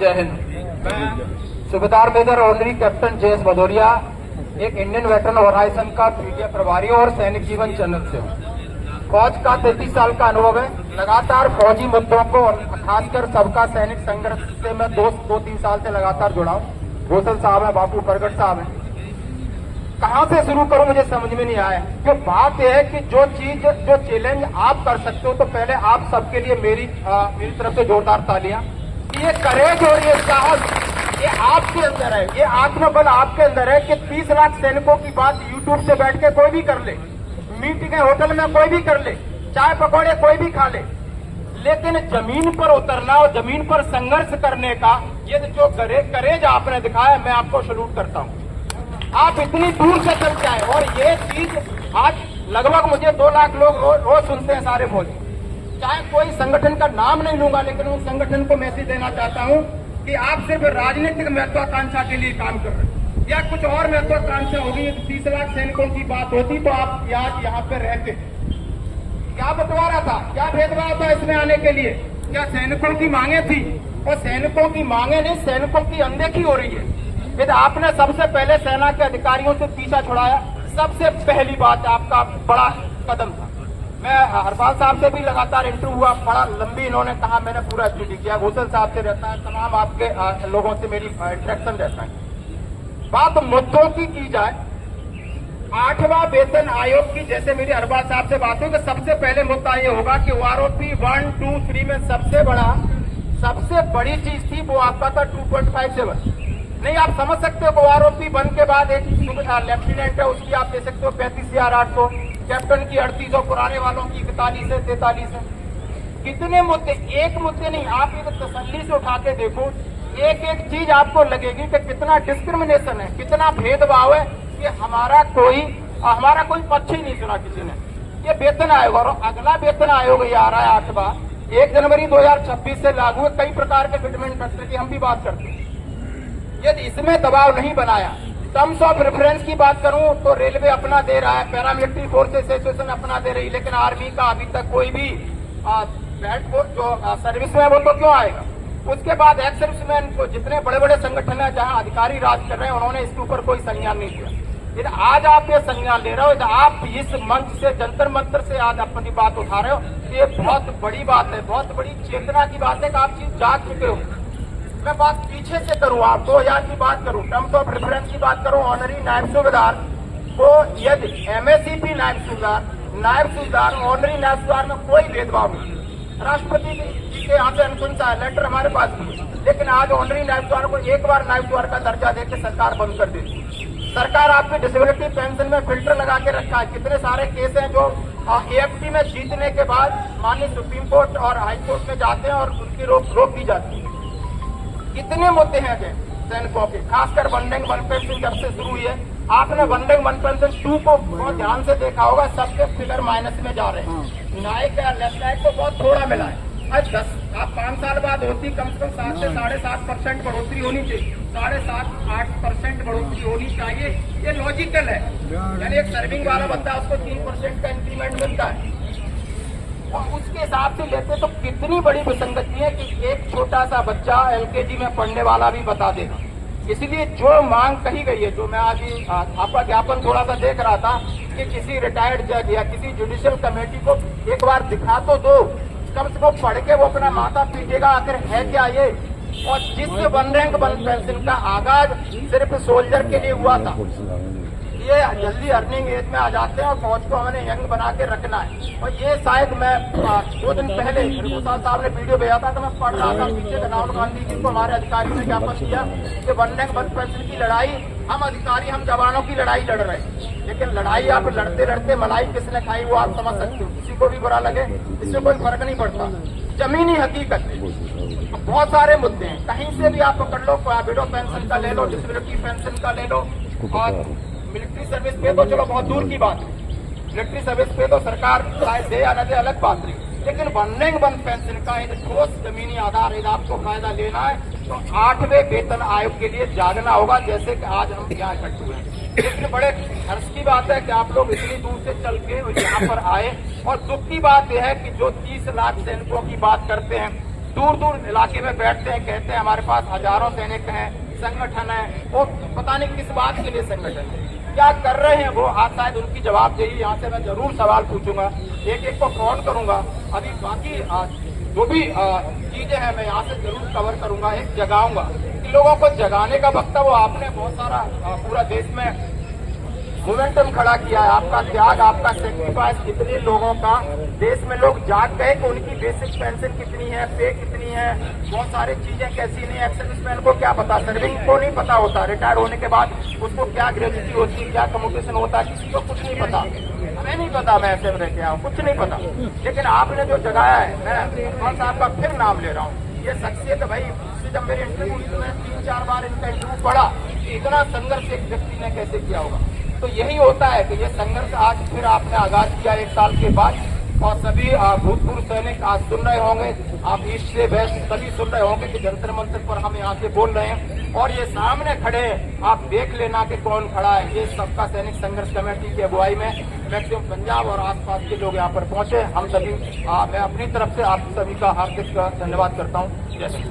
जय हिंद। मैं Subedar major honorary captain J S Bhadauria, एक इंडियन वेटरन ऑर्गेनाइजेशन का मीडिया प्रभारी और सैनिक जीवन चैनल से हूँ। फौज का 33 साल का अनुभव है। लगातार फौजी मुद्दों को और खासकर सबका सैनिक संघर्ष से मैं 2-3 साल से लगातार जुड़ा हूँ। घोषल साहब है, बापू परगट साहब है। कहाँ से शुरू करूं मुझे समझ में नहीं आया। जो बात यह है कि जो चैलेंज आप कर सकते हो, तो पहले आप सबके लिए मेरी तरफ से जोरदार तालियां। ये करेज और ये साहस ये आपके अंदर है, ये आत्मबल आपके अंदर है कि 30 लाख सैनिकों की बात यूट्यूब से बैठ के कोई भी कर ले, मीटिंग होटल में कोई भी कर ले, चाय पकौड़े कोई भी खा ले, लेकिन जमीन पर उतरना और जमीन पर संघर्ष करने का ये जो करेज आपने दिखाया, मैं आपको सैल्यूट करता हूँ। आप इतनी दूर से चल के आए और ये चीज आज लगभग मुझे 2 लाख लोग रोज सुनते हैं सारे फौजी। चाहे कोई संगठन का नाम नहीं लूंगा, लेकिन उस संगठन को मैसेज देना चाहता हूं कि आप सिर्फ राजनीतिक महत्वाकांक्षा के लिए काम कर रहे हैं या कुछ और महत्वाकांक्षा होगी। 30 लाख सैनिकों की बात होती तो आप यहाँ पे रहते। क्या बंटवारा था, क्या भेदभाव था इसमें आने के लिए? क्या सैनिकों की मांगे थी? और सैनिकों की मांगे नहीं, सैनिकों की अनदेखी हो रही है। यदि आपने सबसे पहले सेना के अधिकारियों से पीछा छुड़ाया, सबसे पहली बात आपका बड़ा कदम था। मैं हरपाल साहब से भी लगातार इंटरव्यू हुआ, बड़ा लंबी इन्होंने कहा, मैंने पूरा स्टडी किया। घोषल साहब से रहता है, तमाम आपके लोगों से मेरी इंटरेक्शन रहता है। बात मुद्दों की जाए, 8वां वेतन आयोग की जैसे मेरी हरपाल साहब से बात हुई, तो सबसे पहले मुद्दा ये होगा कि आरोपी 1, 2, 3 में सबसे बड़ी चीज थी वो आपका था 2.57। नहीं, आप समझ सकते हो आरोपी 1 के बाद एक लेफ्टिनेंट है, उसकी आप दे सकते हो 35,800, कैप्टन की 3800, पुराने वालों की 41 है, 43 है। कितने मुद्दे, एक मुद्दे नहीं, आप ये तसल्ली से उठा के देखो, एक एक चीज आपको लगेगी कि कितना डिस्क्रिमिनेशन है, कितना भेदभाव है कि हमारा कोई पक्ष ही नहीं सुना किसी ने। ये वेतन आयोग और अगला वेतन आयोग ये आ रहा है 8वां, 1 जनवरी 2026 से लागू है। कई प्रकार के फिटमेंट फैक्टर की हम भी बात करते हैं। यदि इसमें दबाव नहीं बनाया, टर्म्स ऑफ रेफरेंस की बात करूं तो रेलवे अपना दे रहा है, पैरामिलिट्री फोर्सेस एसोसिएशन अपना दे रही, लेकिन आर्मी का अभी तक कोई भी जो सर्विस में वो तो क्यों आएगा? उसके बाद एक्स सर्विसमैन को जितने बड़े बड़े संगठन है जहां अधिकारी राज कर रहे हैं, उन्होंने इसके ऊपर कोई संज्ञान नहीं लिया। यदि आज आप ये संज्ञान ले रहे हो, यदि आप इस मंच से जंतर मंतर से आज अपनी बात उठा रहे हो, ये बहुत बड़ी बात है, बहुत बड़ी चेतना की बात है कि आप चीज जाग चुके हो। मैं बात पीछे से करूं, आप 2000 की बात करूं, टर्म्स ऑफ रेफरेंस की बात करूं, ऑनरी नायब सूबेदार को यदि MSCP नायब सूबेदार ऑनरी नायब सूबेदार में कोई भेदभाव नहीं। राष्ट्रपति जी के यहाँ से अनुशंसा है, लेटर हमारे पास भी, लेकिन आज ऑनरी नायब सूबेदार को एक बार नायब सूबेदार का दर्जा देकर सरकार बंद कर देती। सरकार आपकी डिसेबिलिटी पेंशन में फिल्टर लगा के रखा है। कितने सारे केस हैं जो AFT में जीतने के बाद माननीय सुप्रीम कोर्ट और हाई कोर्ट में जाते हैं और उनकी रोक दी जाती है। कितने मुद्दे हैं सैनिकों के, खासकर वन रैंक वन पेंशन जब से शुरू हुई है। आपने वन रैंक वन पेंशन 2 को बहुत ध्यान से देखा होगा, सबके फिगर माइनस में जा रहे हैं। नाइक या लेफ्ट राइट को बहुत थोड़ा मिला है। आज 5 साल बाद होती, कम से कम 7 से 7.5% बढ़ोतरी होनी चाहिए, 7.5-8% बढ़ोतरी होनी चाहिए। ये लॉजिकल है। यानी एक सर्विंग वाला बंदा उसको 3% का इंक्रीमेंट मिलता है और उसके हिसाब से लेते तो कितनी बड़ी विसंगति है कि एक छोटा सा बच्चा LKG में पढ़ने वाला भी बता देगा। इसलिए जो मांग कही गई है, जो मैं आज आपका ज्ञापन थोड़ा सा देख रहा था कि किसी रिटायर्ड जज या किसी जुडिशियल कमेटी को एक बार दिखा तो दो, कम से कम पढ़ के वो अपना माथा पीटेगा आखिर है क्या ये। और जिस वन रैंक वन पेंशन का आगाज सिर्फ सोल्जर के लिए हुआ था, ये जल्दी अर्निंग एज में आ जाते हैं और फौज को हमने यंग बना के रखना है। और ये शायद मैं 2 दिन पहले घोषाल साहब ने वीडियो भेजा था, तो मैं पढ़ रहा था पीछे राहुल गांधी जी को हमारे अधिकारियों ने ज्ञापन दिया कि वन रैंक वन पेंशन की लड़ाई हम अधिकारी, हम जवानों की लड़ाई लड़ रहे हैं, लेकिन लड़ाई आप लड़ते लड़ते मलाई किसने खाई वो आप समझ सकते हो। किसी को भी बुरा लगे, इससे कोई फर्क नहीं पड़ता। जमीनी हकीकत है, बहुत सारे मुद्दे हैं, कहीं से भी आप पकड़ लो, विडो पेंशन का ले लो, डिसेबिलिटी पेंशन का ले लो, और मिलिट्री सर्विस पे तो चलो बहुत दूर की बात है, मिलिट्री सर्विस पे तो सरकार शायद दे या न दे अलग बात नहीं, लेकिन वन रैंक वन पेंशन का एक ठोस जमीनी आधार यदि आपको फायदा लेना है तो 8वें वेतन आयोग के लिए जागना होगा, जैसे कि आज हम यहाँ इकट्ठे हुए हैं। लेकिन बड़े हर्ष की बात है कि आप लोग इतनी दूर से चल के यहाँ पर आए, और दुख की बात यह है कि जो 30 लाख सैनिकों की बात करते हैं, दूर दूर इलाके में बैठते हैं, कहते हैं हमारे पास हजारों सैनिक हैं, संगठन है, वो पता नहीं किस बात के लिए संगठन है, क्या कर रहे हैं वो। आज शायद उनकी जवाबदेही यहाँ से मैं जरूर सवाल पूछूंगा, एक एक को फोन करूंगा। अभी बाकी जो भी चीजें हैं मैं यहाँ से जरूर कवर करूंगा, एक जगाऊंगा। लोगों को जगाने का वक्त है, वो आपने बहुत सारा पूरा देश में मोमेंटम खड़ा किया है, आपका त्याग, आपका सेक्रीफाइस, कितने लोगों का देश में लोग जाग गए कि उनकी बेसिक पेंशन कितनी है, पे कितनी है, बहुत सारी चीजें कैसी नहीं। एक्स-सर्विसमैन को क्या पता, सर्विंग को नहीं पता होता, रिटायर होने के बाद उसको क्या ग्रेजुटी होती है, क्या कम्युटेशन होता है, किसी को कुछ नहीं पता। हमें नहीं पता, मैं ऐसे में रह के आया हूँ, कुछ नहीं पता। लेकिन आपने जो जगाया है, मैं इरफान साहब का फिर नाम ले रहा हूँ, ये शख्सियत भाई। जब मेरे इंटरव्यू में 3-4 बार इनका इंटरव्यू पढ़ा कि इतना संघर्ष एक व्यक्ति ने कैसे किया होगा, तो यही होता है कि ये संघर्ष आज फिर आपने आगाज किया 1 साल के बाद। और सभी भूतपूर्व सैनिक आज सुन रहे होंगे, आप ईस्ट से वेस्ट सभी सुन रहे होंगे कि जंतर मंतर पर हम यहाँ से बोल रहे हैं और ये सामने खड़े हैं, आप देख लेना कि कौन खड़ा है। ये सबका सैनिक संघर्ष कमेटी की अगुवाई में मैक्सिमम पंजाब और आसपास के लोग यहाँ पर पहुंचे। हम सभी मैं अपनी तरफ से आप सभी का हार्दिक धन्यवाद करता हूँ। जय हिंद।